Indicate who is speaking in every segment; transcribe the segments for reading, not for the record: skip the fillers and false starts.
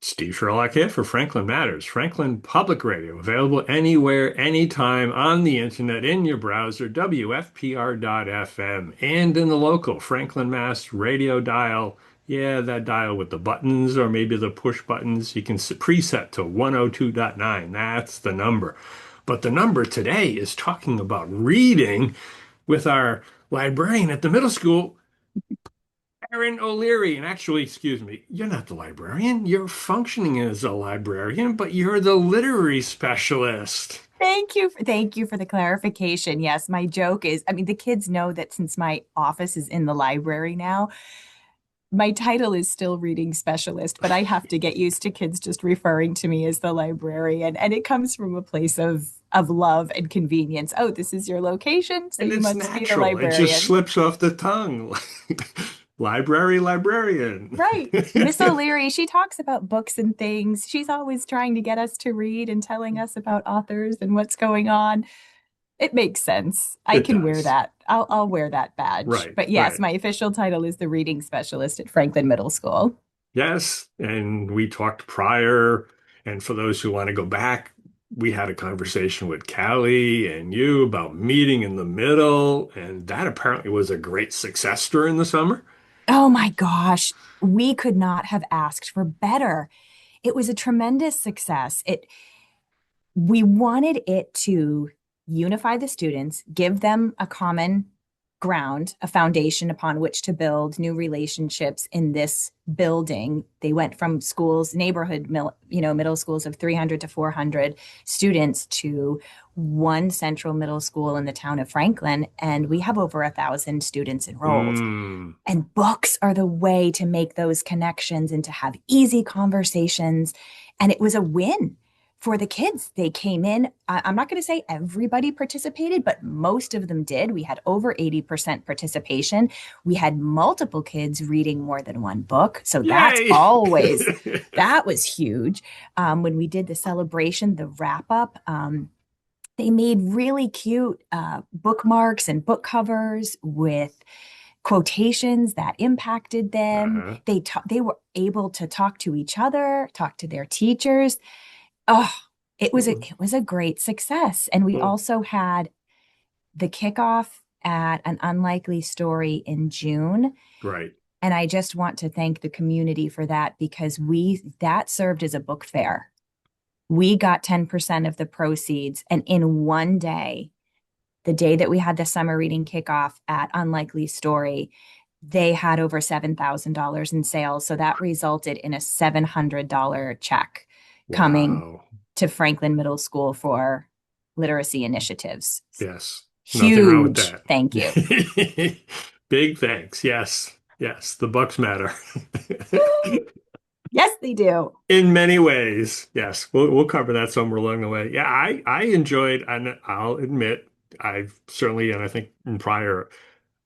Speaker 1: Steve Sherlock here for Franklin Matters, Franklin Public Radio, available anywhere, anytime on the internet, in your browser, WFPR.FM, and in the local Franklin, Mass. Radio dial. Yeah, that dial with the buttons or maybe the push buttons. You can preset to 102.9. That's the number. But the number today is talking about reading with our librarian at the middle school, Erin O'Leary. And actually, excuse me, you're not the librarian. You're functioning as a librarian, but you're the literary specialist.
Speaker 2: Thank you for the clarification. Yes, my joke is, I mean, the kids know that since my office is in the library now, my title is still reading specialist, but I have to get used to kids just referring to me as the librarian. And it comes from a place of love and convenience. Oh, this is your location, so
Speaker 1: And
Speaker 2: you
Speaker 1: it's
Speaker 2: must be the
Speaker 1: natural. It just
Speaker 2: librarian.
Speaker 1: slips off the tongue. Library, librarian.
Speaker 2: Right. Miss O'Leary, she talks about books and things. She's always trying to get us to read and telling us about authors and what's going on. It makes sense. I
Speaker 1: It
Speaker 2: can wear
Speaker 1: does.
Speaker 2: that. I'll wear that badge.
Speaker 1: Right,
Speaker 2: But yes,
Speaker 1: right.
Speaker 2: my official title is the reading specialist at Franklin Middle School.
Speaker 1: Yes. And we talked prior. And for those who want to go back, we had a conversation with Callie and you about meeting in the middle. And that apparently was a great success during the summer.
Speaker 2: Oh my gosh, we could not have asked for better. It was a tremendous success. It We wanted it to unify the students, give them a common ground, a foundation upon which to build new relationships in this building. They went from schools, middle schools of 300 to 400 students to one central middle school in the town of Franklin. And we have over 1,000 students enrolled.
Speaker 1: Mm.
Speaker 2: And books are the way to make those connections and to have easy conversations. And it was a win for the kids. They came in. I'm not going to say everybody participated, but most of them did. We had over 80% participation. We had multiple kids reading more than one book. So
Speaker 1: Yay!
Speaker 2: that was huge. When we did the celebration, the wrap up, they made really cute bookmarks and book covers with quotations that impacted them.
Speaker 1: Uh-huh.
Speaker 2: They were able to talk to each other, talk to their teachers. Oh, it was a great success. And we
Speaker 1: Cool.
Speaker 2: also had the kickoff at an unlikely story in June.
Speaker 1: Right.
Speaker 2: And I just want to thank the community for that because that served as a book fair. We got 10% of the proceeds. And in one day, the day that we had the summer reading kickoff at Unlikely Story, they had over $7,000 in sales. So that resulted in a $700 check coming
Speaker 1: Wow.
Speaker 2: to Franklin Middle School for literacy initiatives.
Speaker 1: Yes. Nothing wrong with
Speaker 2: Huge thank you.
Speaker 1: that. Big thanks. Yes. Yes. The Bucks matter.
Speaker 2: Yes, they do.
Speaker 1: In many ways. Yes. We'll cover that somewhere along the way. Yeah, I enjoyed, and I'll admit, I've certainly, and I think in prior,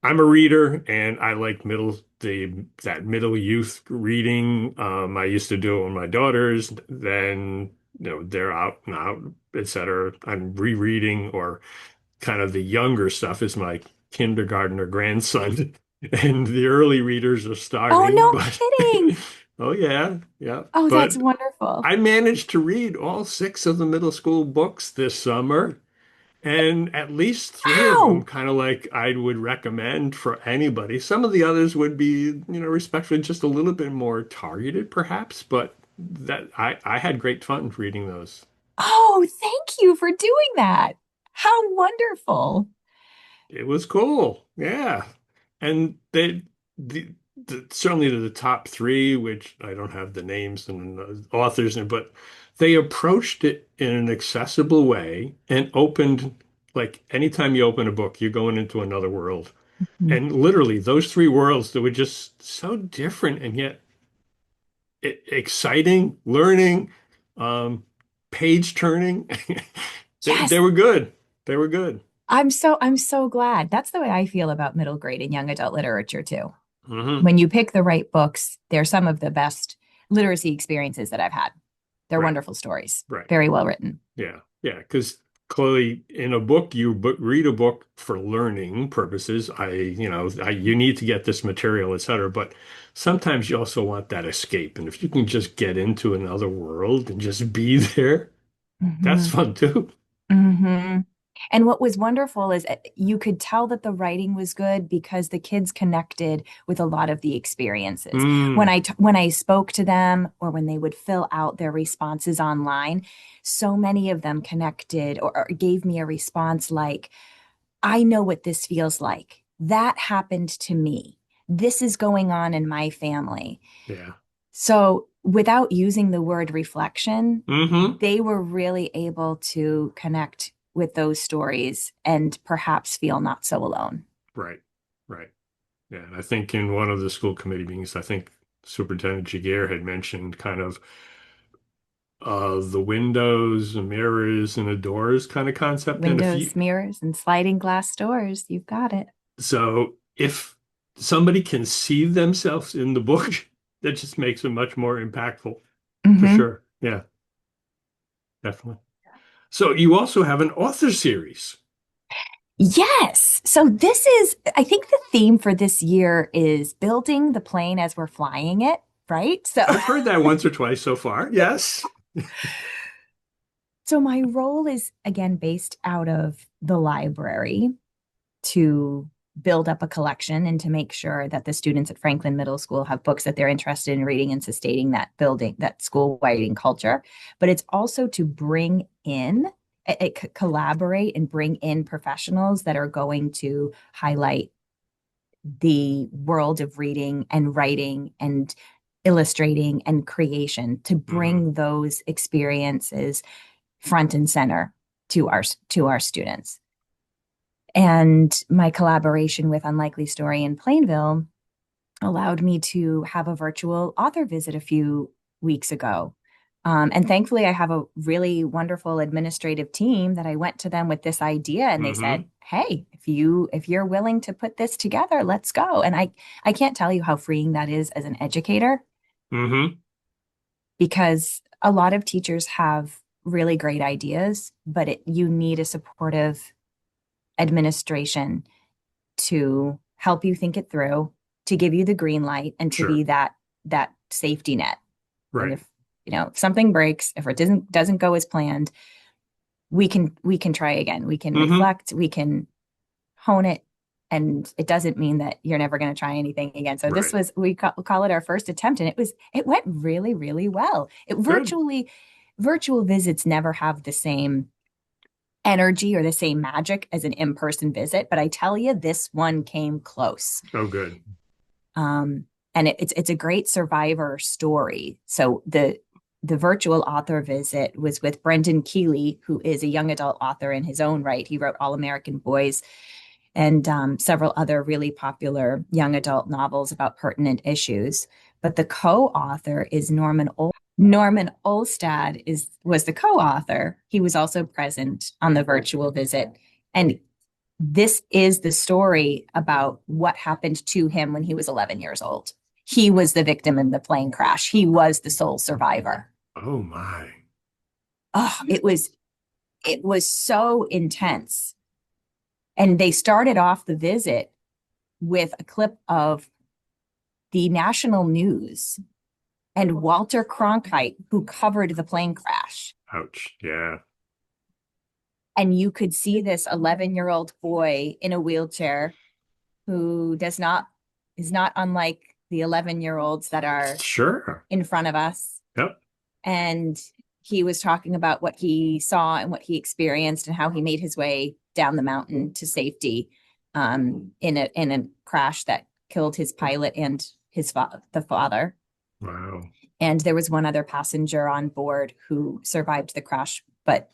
Speaker 1: I'm a reader and I like that middle youth reading. I used to do it with my daughters, then they're out now, etc. I'm rereading, or kind of the younger stuff is my kindergartner grandson, and the early readers are
Speaker 2: Oh,
Speaker 1: starting,
Speaker 2: no
Speaker 1: but
Speaker 2: kidding.
Speaker 1: oh yeah, yeah.
Speaker 2: Oh, that's
Speaker 1: But
Speaker 2: wonderful.
Speaker 1: I managed to read all six of the middle school books this summer. And at least three of them
Speaker 2: Wow.
Speaker 1: kind of like I would recommend for anybody. Some of the others would be, respectfully just a little bit more targeted perhaps, but that I had great fun reading those.
Speaker 2: Oh, thank you for doing that. How wonderful.
Speaker 1: It was cool. Yeah. And certainly to the top three, which I don't have the names and the authors, but they approached it in an accessible way and opened, like anytime you open a book, you're going into another world.
Speaker 2: Mhm.
Speaker 1: And literally those three worlds that were just so different and yet exciting, learning, um, page turning. They
Speaker 2: Yes,
Speaker 1: were good. They were good.
Speaker 2: I'm so glad. That's the way I feel about middle grade and young adult literature too.
Speaker 1: Hmm.
Speaker 2: When you pick the right books, they're some of the best literacy experiences that I've had. They're
Speaker 1: Right.
Speaker 2: wonderful stories,
Speaker 1: Right.
Speaker 2: very well written.
Speaker 1: Yeah. Yeah. Because clearly in a book, you read a book for learning purposes. You need to get this material, etc. But sometimes you also want that escape. And if you can just get into another world and just be there, that's
Speaker 2: Hmm.
Speaker 1: fun too.
Speaker 2: Hmm. And what was wonderful is you could tell that the writing was good because the kids connected with a lot of the experiences.
Speaker 1: Mm,
Speaker 2: When I spoke to them or when they would fill out their responses online, so many of them connected or gave me a response like, I know what this feels like. That happened to me. This is going on in my family.
Speaker 1: yeah.
Speaker 2: So, without using the word reflection,
Speaker 1: Hmm.
Speaker 2: they were really able to connect with those stories and perhaps feel not so alone.
Speaker 1: Right. Right. Yeah. And I think in one of the school committee meetings, I think Superintendent Jaguar had mentioned kind of the windows, and mirrors, and the doors kind of concept. And if you
Speaker 2: Windows, mirrors, and sliding glass doors. You've got it.
Speaker 1: So if somebody can see themselves in the book, that just makes it much more impactful for
Speaker 2: Hmm.
Speaker 1: sure. Yeah, definitely. So you also have an author series.
Speaker 2: Yes. So, I think the theme for this year is building the plane as we're flying it, right?
Speaker 1: I've heard that once or twice so far. Yes.
Speaker 2: So my role is again based out of the library to build up a collection and to make sure that the students at Franklin Middle School have books that they're interested in reading and sustaining that building, that school writing culture. But it's also to bring in, collaborate and bring in professionals that are going to highlight the world of reading and writing and illustrating and creation to
Speaker 1: Hmm.
Speaker 2: bring those experiences front and center to our students. And my collaboration with Unlikely Story in Plainville allowed me to have a virtual author visit a few weeks ago. And thankfully, I have a really wonderful administrative team that I went to them with this idea, and they said,
Speaker 1: Hmm.
Speaker 2: "Hey, if you're willing to put this together, let's go." And I can't tell you how freeing that is as an educator
Speaker 1: Hmm.
Speaker 2: because a lot of teachers have really great ideas, but you need a supportive administration to help you think it through, to give you the green light, and to
Speaker 1: Sure.
Speaker 2: be that safety net. And
Speaker 1: Right.
Speaker 2: if something breaks, if it doesn't go as planned, we can try again. We can
Speaker 1: Hmm.
Speaker 2: reflect, we can hone it, and it doesn't mean that you're never going to try anything again. So this
Speaker 1: Right.
Speaker 2: was call it our first attempt, and it went really really well. It
Speaker 1: Good.
Speaker 2: virtual visits never have the same energy or the same magic as an in-person visit, but I tell you, this one came close.
Speaker 1: Oh, good.
Speaker 2: Um, and it's a great survivor story. So the virtual author visit was with Brendan Keeley, who is a young adult author in his own right. He wrote All American Boys and several other really popular young adult novels about pertinent issues. But the co-author is Norman Olstad was the co-author. He was also present on the virtual visit, and this is the story about what happened to him when he was 11 years old. He was the victim in the plane crash. He was the sole survivor.
Speaker 1: Oh my.
Speaker 2: Oh, it was so intense. And they started off the visit with a clip of the national news and Walter Cronkite, who covered the plane crash.
Speaker 1: Ouch. Yeah.
Speaker 2: And you could see this 11-year-old boy in a wheelchair who is not unlike the 11-year-olds that are
Speaker 1: Sure.
Speaker 2: in front of us.
Speaker 1: Yep.
Speaker 2: And he was talking about what he saw and what he experienced and how he made his way down the mountain to safety in a crash that killed his pilot and the father.
Speaker 1: Wow.
Speaker 2: And there was one other passenger on board who survived the crash, but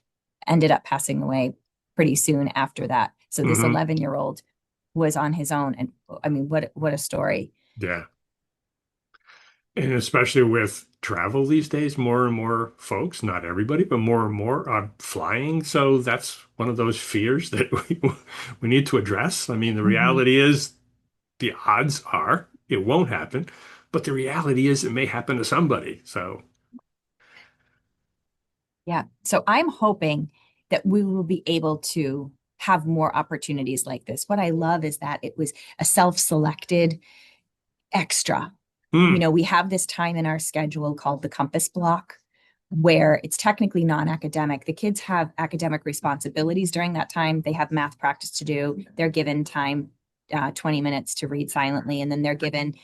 Speaker 2: ended up passing away pretty soon after that. So this
Speaker 1: Hmm.
Speaker 2: 11-year-old was on his own. And I mean, what a story.
Speaker 1: Yeah. And especially with travel these days, more and more folks, not everybody, but more and more are flying. So that's one of those fears that we need to address. I mean, the
Speaker 2: Mm-hmm.
Speaker 1: reality is the odds are it won't happen, but the reality is it may happen to somebody. So,
Speaker 2: Yeah. So I'm hoping that we will be able to have more opportunities like this. What I love is that it was a self-selected extra. You
Speaker 1: Hmm.
Speaker 2: know, we have this time in our schedule called the compass block where it's technically non-academic. The kids have academic responsibilities during that time. They have math practice to do. They're given time, 20 minutes to read silently, and then they're given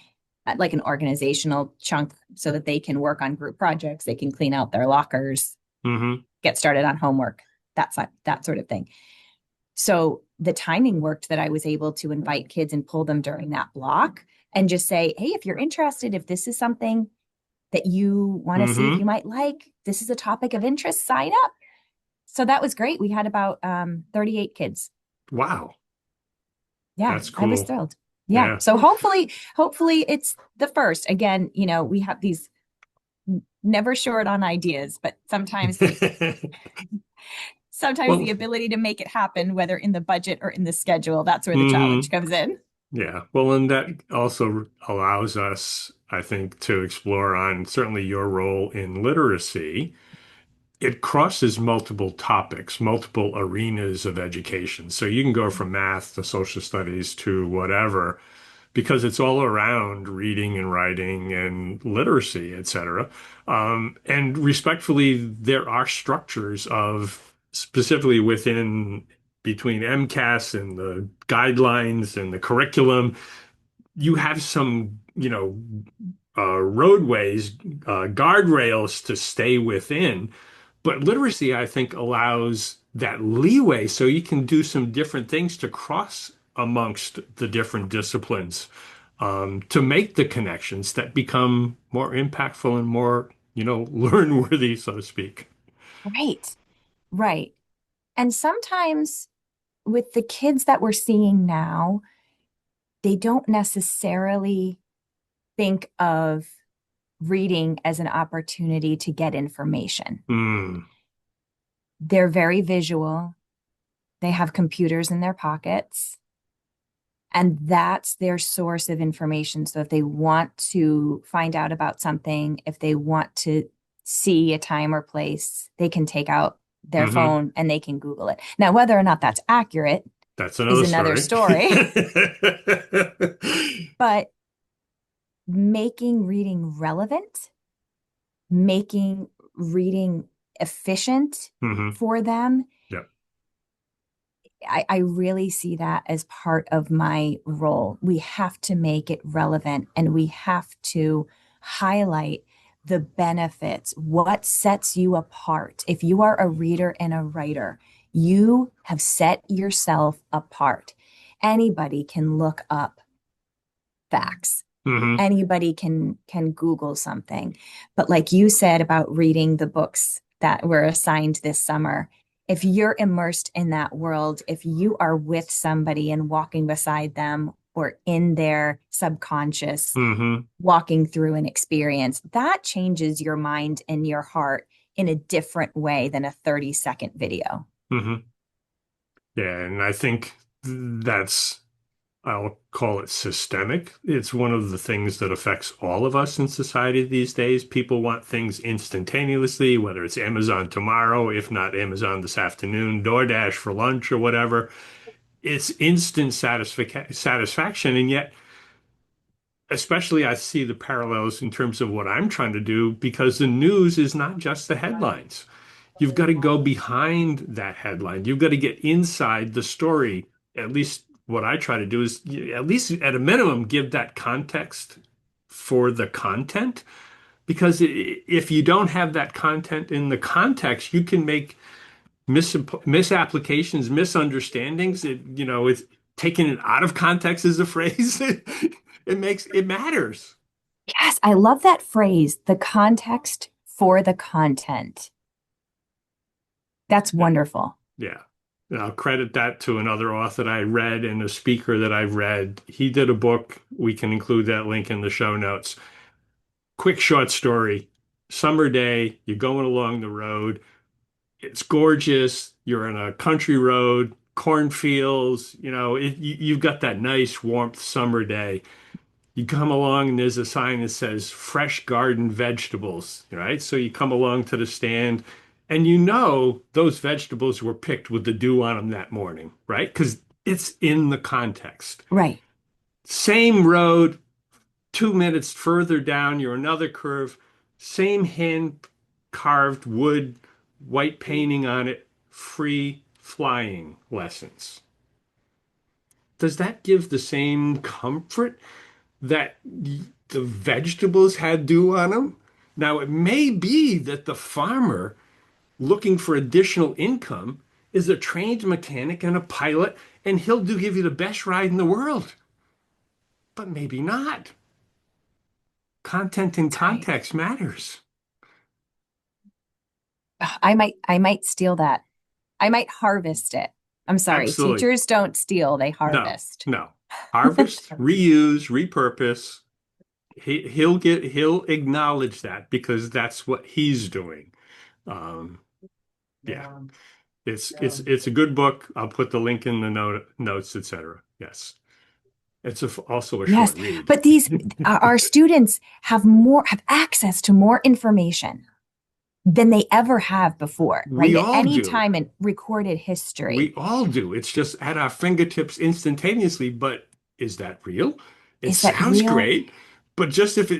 Speaker 2: like an organizational chunk so that they can work on group projects. They can clean out their lockers,
Speaker 1: Hmm.
Speaker 2: get started on homework, that sort of thing. So the timing worked that I was able to invite kids and pull them during that block and just say, hey, if you're interested, if this is something that you want to see if
Speaker 1: Hmm.
Speaker 2: you might like, this is a topic of interest, sign up. So that was great. We had about 38 kids.
Speaker 1: Wow.
Speaker 2: Yeah,
Speaker 1: That's
Speaker 2: I was
Speaker 1: cool.
Speaker 2: thrilled. Yeah.
Speaker 1: Yeah.
Speaker 2: So hopefully it's the first. Again, you know, we have these never short on ideas, but sometimes the
Speaker 1: Well,
Speaker 2: ability to make it happen, whether in the budget or in the schedule, that's where the challenge
Speaker 1: hmm
Speaker 2: comes in.
Speaker 1: yeah. Well, and that also allows us, I think, to explore on certainly your role in literacy. It crosses multiple topics, multiple arenas of education. So you can go from math to social studies to whatever, because it's all around reading and writing and literacy, et cetera. And respectfully, there are structures of specifically within between MCAS and the guidelines and the curriculum, you have some, roadways, guardrails to stay within. But literacy, I think, allows that leeway so you can do some different things to cross amongst the different disciplines, to make the connections that become more impactful and more, learn worthy, so to speak.
Speaker 2: Right. Right. And sometimes with the kids that we're seeing now, they don't necessarily think of reading as an opportunity to get information.
Speaker 1: Mm,
Speaker 2: They're very visual. They have computers in their pockets, and that's their source of information. So if they want to find out about something, if they want to see a time or place, they can take out their
Speaker 1: hmm
Speaker 2: phone and they can Google it. Now, whether or not that's accurate
Speaker 1: That's
Speaker 2: is
Speaker 1: another
Speaker 2: another
Speaker 1: story.
Speaker 2: story, but making reading relevant, making reading efficient
Speaker 1: hmm
Speaker 2: for them,
Speaker 1: Yep.
Speaker 2: I really see that as part of my role. We have to make it relevant and we have to highlight the benefits, what sets you apart. If you are a reader and a writer, you have set yourself apart. Anybody can look up facts.
Speaker 1: hmm
Speaker 2: Anybody can Google something. But like you said about reading the books that were assigned this summer, if you're immersed in that world, if you are with somebody and walking beside them or in their subconscious,
Speaker 1: hmm
Speaker 2: walking through an experience, that changes your mind and your heart in a different way than a 30-second video.
Speaker 1: hmm Yeah, and I think that's, I'll call it systemic. It's one of the things that affects all of us in society these days. People want things instantaneously, whether it's Amazon tomorrow, if not Amazon this afternoon, DoorDash for lunch or whatever. It's instant satisfaction. And yet, especially I see the parallels in terms of what I'm trying to do because the news is not just the headlines. You've got to go behind that headline. You've got to get inside the story. At least what I try to do is, at least at a minimum, give that context for the content. Because if you don't have that content in the context, you can make misapplications, misunderstandings. It's taking it out of context is a phrase. It matters.
Speaker 2: Yes, I love that phrase, the context for the content. That's
Speaker 1: Yeah.
Speaker 2: wonderful.
Speaker 1: Yeah. And I'll credit that to another author that I read and a speaker that I've read. He did a book. We can include that link in the show notes. Quick short story. Summer day, you're going along the road. It's gorgeous. You're on a country road, cornfields. You've got that nice warmth summer day. You come along and there's a sign that says fresh garden vegetables, right? So you come along to the stand And you know those vegetables were picked with the dew on them that morning, right? Because it's in the context.
Speaker 2: Right.
Speaker 1: Same road, 2 minutes further down, you're another curve, same hand carved wood, white painting on it, free flying lessons. Does that give the same comfort that the vegetables had dew on them? Now, it may be that the farmer looking for additional income is a trained mechanic and a pilot, and he'll do give you the best ride in the world, but maybe not. Content and
Speaker 2: That's right.
Speaker 1: context matters.
Speaker 2: I might steal that. I might harvest it. I'm sorry.
Speaker 1: Absolutely.
Speaker 2: Teachers don't steal, they
Speaker 1: No,
Speaker 2: harvest.
Speaker 1: no. Harvest, reuse, repurpose. He'll acknowledge that because that's what he's doing. Um, yeah, it's a good book. I'll put the link in the notes, etc. Yes, it's also a
Speaker 2: Yes,
Speaker 1: short read.
Speaker 2: but these our students have access to more information than they ever have before, right?
Speaker 1: We
Speaker 2: At
Speaker 1: all
Speaker 2: any
Speaker 1: do.
Speaker 2: time in recorded history.
Speaker 1: We all do. It's just at our fingertips instantaneously. But is that real? It
Speaker 2: Is that
Speaker 1: sounds
Speaker 2: real?
Speaker 1: great, but just if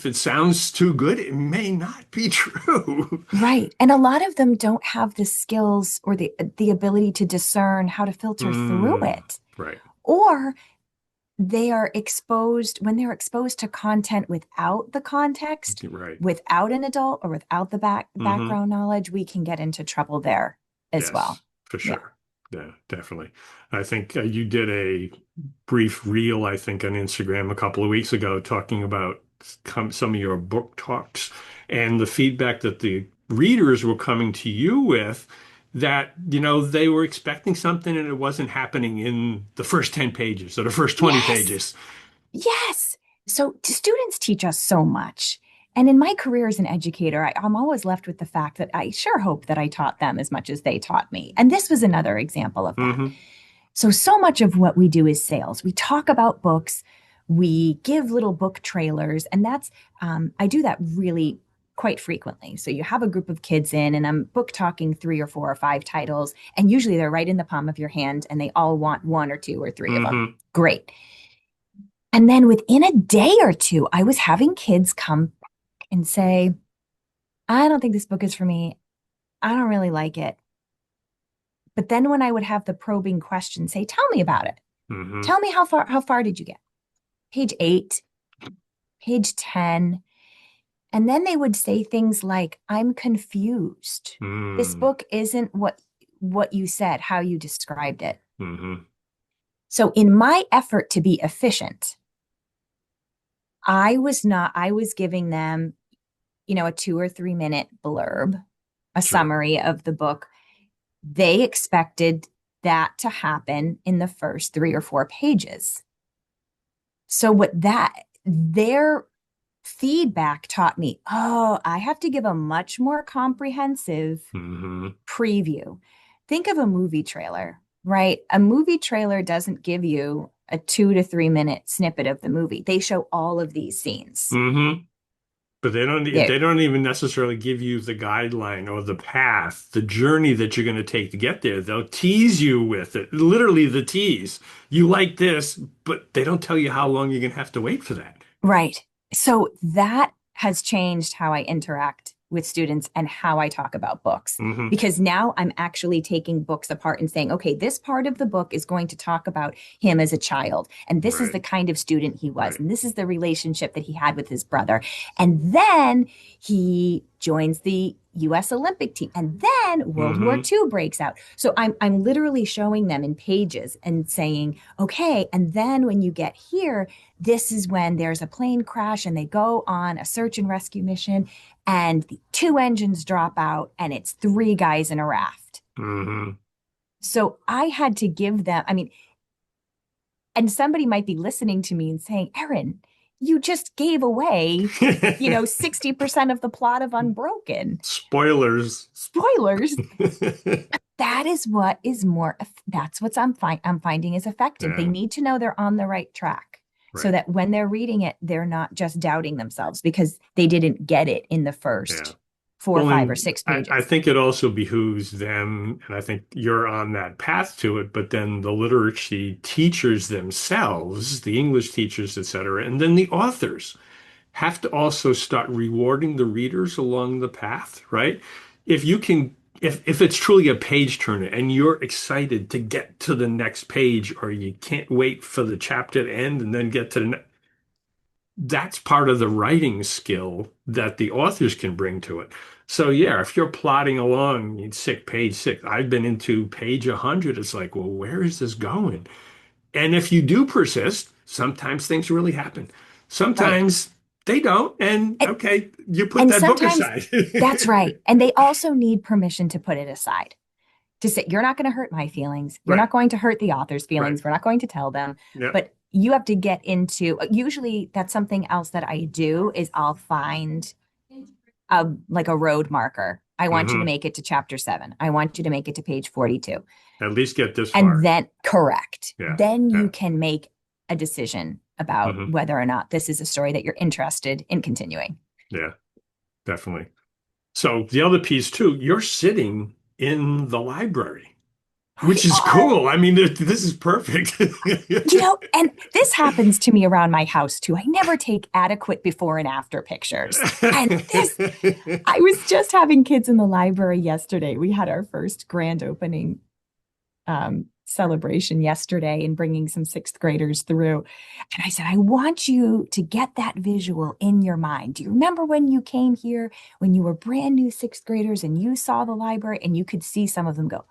Speaker 1: it sounds too good, it may not be true.
Speaker 2: Right. And a lot of them don't have the skills or the ability to discern how to filter through
Speaker 1: Mm,
Speaker 2: it.
Speaker 1: right.
Speaker 2: Or they are exposed when they're exposed to content without the context,
Speaker 1: Right.
Speaker 2: without an adult or without the
Speaker 1: Hmm.
Speaker 2: background knowledge, we can get into trouble there as well.
Speaker 1: Yes, for
Speaker 2: Yeah.
Speaker 1: sure. Yeah, definitely. I think you did a brief reel, I think, on Instagram a couple of weeks ago talking about some of your book talks and the feedback that the readers were coming to you with that, they were expecting something and it wasn't happening in the first 10 pages or the first 20
Speaker 2: Yes.
Speaker 1: pages.
Speaker 2: Yes. So students teach us so much. And in my career as an educator, I'm always left with the fact that I sure hope that I taught them as much as they taught me. And this was another example of that.
Speaker 1: Hmm.
Speaker 2: So much of what we do is sales. We talk about books, we give little book trailers, and I do that really quite frequently. So you have a group of kids in, and I'm book talking 3 or 4 or 5 titles, and usually they're right in the palm of your hand, and they all want 1 or 2 or 3 of them.
Speaker 1: Hmm.
Speaker 2: Great. And then within a day or two, I was having kids come and say, I don't think this book is for me. I don't really like it. But then when I would have the probing question, say, tell me about it.
Speaker 1: Hmm.
Speaker 2: Tell me how far did you get? Page 8, page 10. And then they would say things like, I'm confused. This
Speaker 1: Hmm.
Speaker 2: book isn't what you said, how you described it.
Speaker 1: Hmm.
Speaker 2: So in my effort to be efficient, I was giving them, a 2 or 3 minute blurb, a
Speaker 1: Sure.
Speaker 2: summary of the book. They expected that to happen in the first 3 or 4 pages. So their feedback taught me, oh, I have to give a much more comprehensive
Speaker 1: Hmm.
Speaker 2: preview. Think of a movie trailer, right? A movie trailer doesn't give you a 2 to 3 minute snippet of the movie. They show all of these scenes.
Speaker 1: Hmm. But
Speaker 2: There,
Speaker 1: they don't even necessarily give you the guideline or the path, the journey that you're going to take to get there. They'll tease you with it, literally the tease. You like this, but they don't tell you how long you're going to have to wait for that.
Speaker 2: right. So that has changed how I interact with students and how I talk about books.
Speaker 1: Hmm.
Speaker 2: Because now I'm actually taking books apart and saying, okay, this part of the book is going to talk about him as a child. And this is the
Speaker 1: Right,
Speaker 2: kind of student he was.
Speaker 1: right.
Speaker 2: And this is the relationship that he had with his brother. And then he joins the US Olympic team. And then World War
Speaker 1: Hmm.
Speaker 2: II breaks out. So I'm literally showing them in pages and saying, okay, and then when you get here, this is when there's a plane crash and they go on a search and rescue mission and the 2 engines drop out and it's 3 guys in a raft.
Speaker 1: Hmm.
Speaker 2: So I had to give them, I mean, and somebody might be listening to me and saying, Erin, you just gave away, 60% of the plot of Unbroken.
Speaker 1: Spoilers.
Speaker 2: Spoilers. That is what is more, that's what I'm finding is effective. They
Speaker 1: Yeah,
Speaker 2: need to know they're on the right track so
Speaker 1: right.
Speaker 2: that when they're reading it, they're not just doubting themselves because they didn't get it in the
Speaker 1: Yeah.
Speaker 2: first four,
Speaker 1: Well,
Speaker 2: five, or
Speaker 1: and
Speaker 2: six
Speaker 1: I
Speaker 2: pages.
Speaker 1: think it also behooves them, and I think you're on that path to it, but then the literacy teachers themselves, the English teachers, et cetera, and then the authors have to also start rewarding the readers along the path, right? If you can, if it's truly a page turner and you're excited to get to the next page, or you can't wait for the chapter to end and then get to the next, that's part of the writing skill that the authors can bring to it. So yeah, if you're plodding along, page six, I've been into page 100. It's like, well, where is this going? And if you do persist, sometimes things really happen.
Speaker 2: Right.
Speaker 1: Sometimes they don't. And
Speaker 2: And,
Speaker 1: okay, you put
Speaker 2: and
Speaker 1: that book
Speaker 2: sometimes
Speaker 1: aside.
Speaker 2: that's right. And they also need permission to put it aside, to say, you're not going to hurt my feelings. You're
Speaker 1: Right,
Speaker 2: not going to hurt the author's
Speaker 1: right.
Speaker 2: feelings. We're not going to tell them.
Speaker 1: Yeah.
Speaker 2: But you have to get into, usually that's something else that I do is I'll find like a road marker. I want you to
Speaker 1: Hmm.
Speaker 2: make it to chapter 7. I want you to make it to page 42.
Speaker 1: At least get this
Speaker 2: And
Speaker 1: far.
Speaker 2: then, correct.
Speaker 1: Yeah,
Speaker 2: Then you
Speaker 1: yeah.
Speaker 2: can make a decision about
Speaker 1: Hmm.
Speaker 2: whether or not this is a story that you're interested in continuing.
Speaker 1: Yeah, definitely. So the other piece too, you're sitting in the library,
Speaker 2: We
Speaker 1: which is
Speaker 2: are.
Speaker 1: cool. I mean, this is perfect.
Speaker 2: And this happens to me around my house too. I never take adequate before and after pictures. And this, I was just having kids in the library yesterday. We had our first grand opening celebration yesterday and bringing some sixth graders through. And I said, I want you to get that visual in your mind. Do you remember when you came here, when you were brand new sixth graders and you saw the library and you could see some of them go,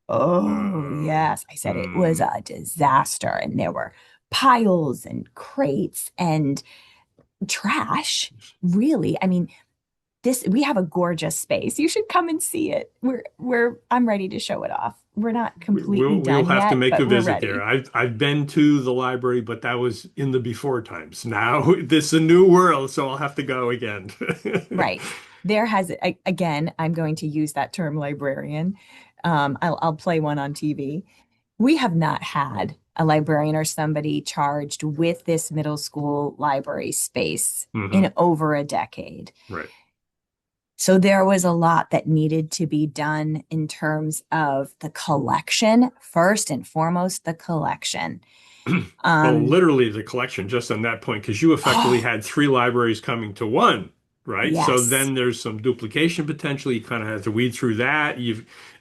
Speaker 2: oh,
Speaker 1: Oh,
Speaker 2: yes. I said it was
Speaker 1: hmm.
Speaker 2: a disaster. And there were piles and crates and trash. Really. I mean, this we have a gorgeous space. You should come and see it. I'm ready to show it off. We're not completely
Speaker 1: We'll
Speaker 2: done
Speaker 1: have to
Speaker 2: yet,
Speaker 1: make a
Speaker 2: but we're
Speaker 1: visit there.
Speaker 2: ready.
Speaker 1: I've been to the library, but that was in the before times. Now this is a new world, so I'll have to go again.
Speaker 2: Right. There has again, I'm going to use that term librarian. I'll play one on TV. We have not had a librarian or somebody charged with this middle school library space
Speaker 1: Hmm.
Speaker 2: in over a decade.
Speaker 1: Right.
Speaker 2: So there was a lot that needed to be done in terms of the collection, first and foremost, the collection.
Speaker 1: Well,
Speaker 2: Um,
Speaker 1: literally the collection, just on that point, because you effectively
Speaker 2: oh,
Speaker 1: had three libraries coming to one, right? So
Speaker 2: yes,
Speaker 1: then there's some duplication potential. You kind of have to weed through that.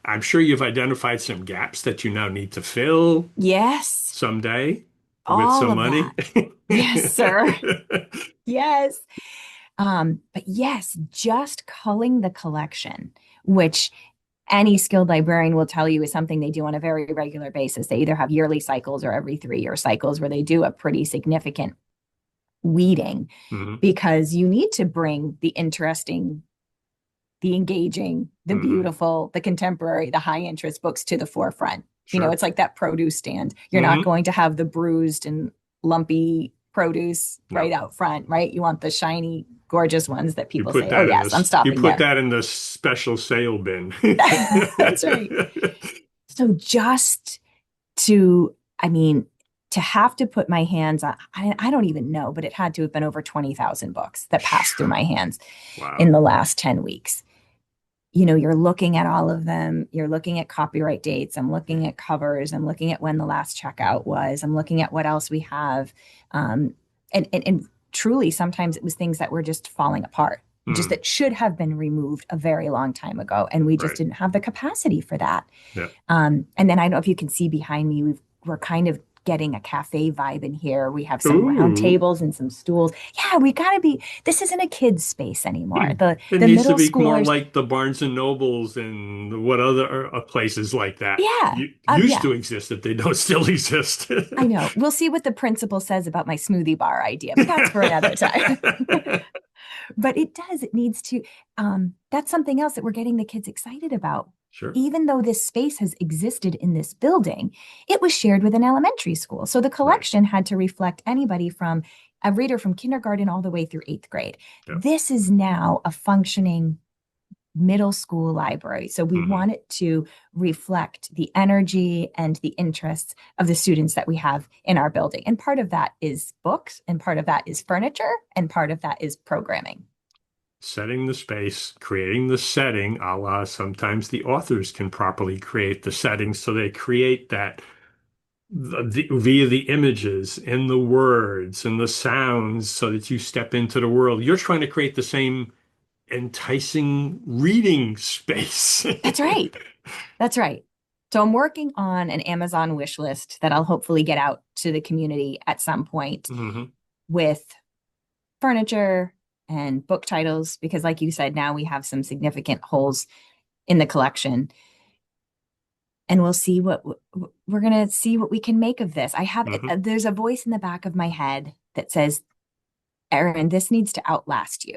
Speaker 1: I'm sure you've identified some gaps that you now need to fill
Speaker 2: yes,
Speaker 1: someday with
Speaker 2: all
Speaker 1: some
Speaker 2: of that.
Speaker 1: money.
Speaker 2: Yes, sir. Yes. But yes, just culling the collection, which any skilled librarian will tell you is something they do on a very regular basis. They either have yearly cycles or every 3 year cycles where they do a pretty significant weeding
Speaker 1: Hmm.
Speaker 2: because you need to bring the interesting, the engaging, the
Speaker 1: Hmm.
Speaker 2: beautiful, the contemporary, the high interest books to the forefront.
Speaker 1: Sure.
Speaker 2: It's like that produce stand. You're not
Speaker 1: Hmm.
Speaker 2: going to have the bruised and lumpy produce right
Speaker 1: No.
Speaker 2: out front, right? You want the shiny, gorgeous ones that
Speaker 1: You
Speaker 2: people
Speaker 1: put
Speaker 2: say, oh,
Speaker 1: that in
Speaker 2: yes, I'm
Speaker 1: this, you
Speaker 2: stopping
Speaker 1: put
Speaker 2: there.
Speaker 1: that in the special sale bin.
Speaker 2: That's right. So just to, I mean, to have to put my hands on, I don't even know, but it had to have been over 20,000 books that passed through my hands in
Speaker 1: Wow.
Speaker 2: the last 10 weeks. You're looking at all of them. You're looking at copyright dates. I'm looking at covers. I'm looking at when the last checkout was. I'm looking at what else we have. Um, and truly, sometimes it was things that were just falling apart, just
Speaker 1: Hmm.
Speaker 2: that should have been removed a very long time ago. And we just
Speaker 1: Right.
Speaker 2: didn't have the capacity for that.
Speaker 1: Yeah.
Speaker 2: And then I don't know if you can see behind me, we're kind of getting a cafe vibe in here. We have some round
Speaker 1: Ooh.
Speaker 2: tables and some stools. Yeah, we got to be, this isn't a kid's space anymore. The
Speaker 1: It
Speaker 2: the
Speaker 1: needs to
Speaker 2: middle
Speaker 1: be more
Speaker 2: schoolers,
Speaker 1: like the Barnes and Nobles and what other places like that
Speaker 2: yeah,
Speaker 1: used
Speaker 2: yeah,
Speaker 1: to exist if they don't still exist.
Speaker 2: I know. We'll see what the principal says about my smoothie bar idea, but that's for another time. But it does, it needs to, that's something else that we're getting the kids excited about.
Speaker 1: Sure.
Speaker 2: Even though this space has existed in this building, it was shared with an elementary school. So the
Speaker 1: Right.
Speaker 2: collection had to reflect anybody from a reader from kindergarten all the way through 8th grade.
Speaker 1: Yeah.
Speaker 2: This is now a functioning middle school library. So we
Speaker 1: Hmm.
Speaker 2: want it to reflect the energy and the interests of the students that we have in our building. And part of that is books, and part of that is furniture, and part of that is programming.
Speaker 1: setting the space, creating the setting, a la sometimes the authors can properly create the setting, so they create that via the images and the words and the sounds so that you step into the world. You're trying to create the same enticing reading space.
Speaker 2: That's right. That's right. So I'm working on an Amazon wish list that I'll hopefully get out to the community at some point
Speaker 1: Hmm.
Speaker 2: with furniture and book titles, because, like you said, now we have some significant holes in the collection. And we'll see what we're going to see what we can make of this.
Speaker 1: Hmm.
Speaker 2: There's a voice in the back of my head that says, Erin, this needs to outlast you.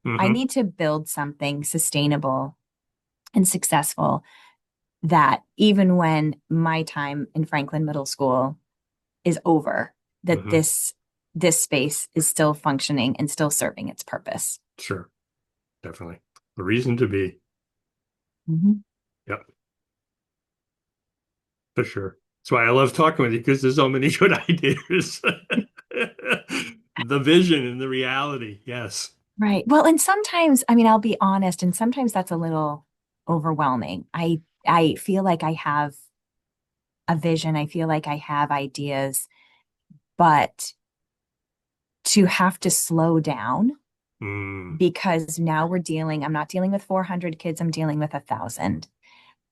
Speaker 2: I
Speaker 1: Hmm.
Speaker 2: need to build something sustainable and successful that even when my time in Franklin Middle School is over, that
Speaker 1: Hmm.
Speaker 2: this space is still functioning and still serving its purpose.
Speaker 1: Sure, definitely. A reason to be.
Speaker 2: Mhm.
Speaker 1: Yep, for sure. That's why I love talking with you because there's so many good ideas. The vision and the reality. Yes.
Speaker 2: Right. Well, and sometimes, I mean, I'll be honest, and sometimes that's a little overwhelming. I feel like I have a vision. I feel like I have ideas, but to have to slow down
Speaker 1: Mm,
Speaker 2: because now I'm not dealing with 400 kids, I'm dealing with 1,000.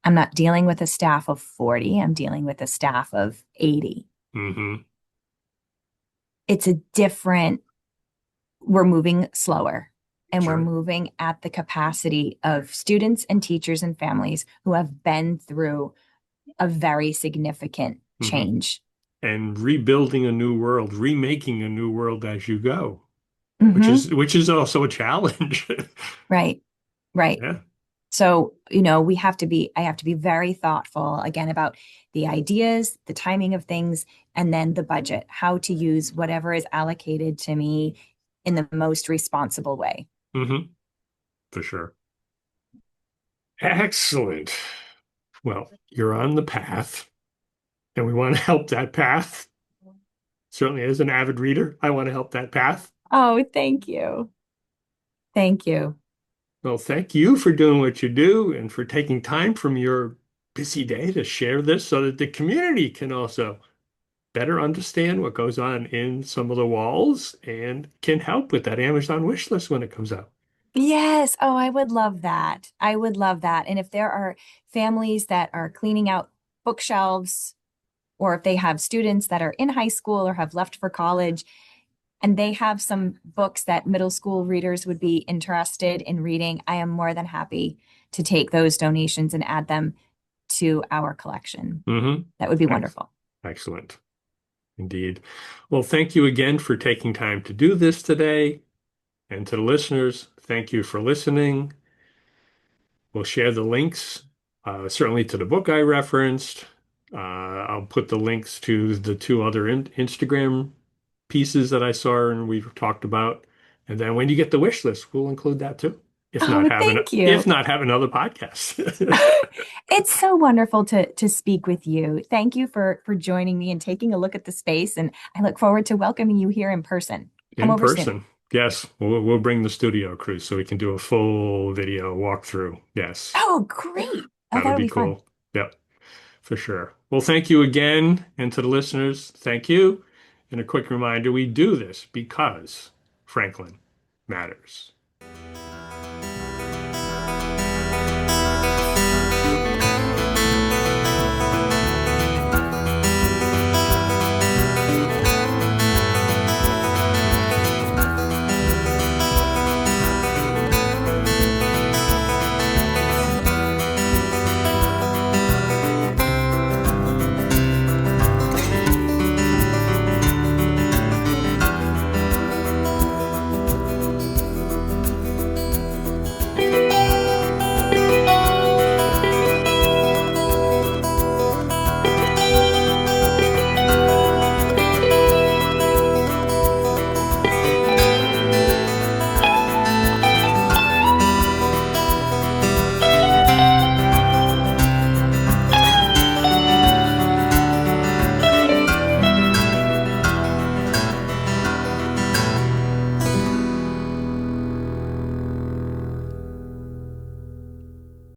Speaker 2: I'm not dealing with a staff of 40, I'm dealing with a staff of 80.
Speaker 1: hmm.
Speaker 2: It's a different, we're moving slower and we're
Speaker 1: Sure.
Speaker 2: moving at the capacity of students and teachers and families who have been through a very significant
Speaker 1: Hmm.
Speaker 2: change.
Speaker 1: And rebuilding a new world, remaking a new world as you go,
Speaker 2: Hmm.
Speaker 1: which is also a challenge.
Speaker 2: Right, right.
Speaker 1: Yeah.
Speaker 2: So, I have to be very thoughtful again about the ideas, the timing of things, and then the budget, how to use whatever is allocated to me in the most responsible way.
Speaker 1: Hmm. For sure. Excellent. Well, you're on the path, and we want to help that path. Certainly, as an avid reader, I want to help that path.
Speaker 2: Oh, thank you. Thank you.
Speaker 1: Well, thank you for doing what you do and for taking time from your busy day to share this so that the community can also better understand what goes on in some of the walls and can help with that Amazon wish list when it comes out.
Speaker 2: Yes. Oh, I would love that. I would love that. And if there are families that are cleaning out bookshelves, or if they have students that are in high school or have left for college, and they have some books that middle school readers would be interested in reading, I am more than happy to take those donations and add them to our collection.
Speaker 1: Hmm.
Speaker 2: That would be
Speaker 1: Ex
Speaker 2: wonderful.
Speaker 1: Excellent. Indeed. Well, thank you again for taking time to do this today. And to the listeners, thank you for listening. We'll share the links, certainly to the book I referenced. I'll put the links to the two other Instagram pieces that I saw and we've talked about. And then when you get the wish list, we'll include that too.
Speaker 2: Oh, thank
Speaker 1: If
Speaker 2: you.
Speaker 1: not have another podcast
Speaker 2: It's so wonderful to speak with you. Thank you for joining me and taking a look at the space. And I look forward to welcoming you here in person. Come
Speaker 1: in
Speaker 2: over soon.
Speaker 1: person. Yes, we'll bring the studio crew so we can do a full video walkthrough. Yes,
Speaker 2: Oh, great. Oh,
Speaker 1: that would
Speaker 2: that'll
Speaker 1: be
Speaker 2: be fun.
Speaker 1: cool. Yep. For sure. Well, thank you again. And to the listeners, thank you. And a quick reminder, we do this because Franklin matters.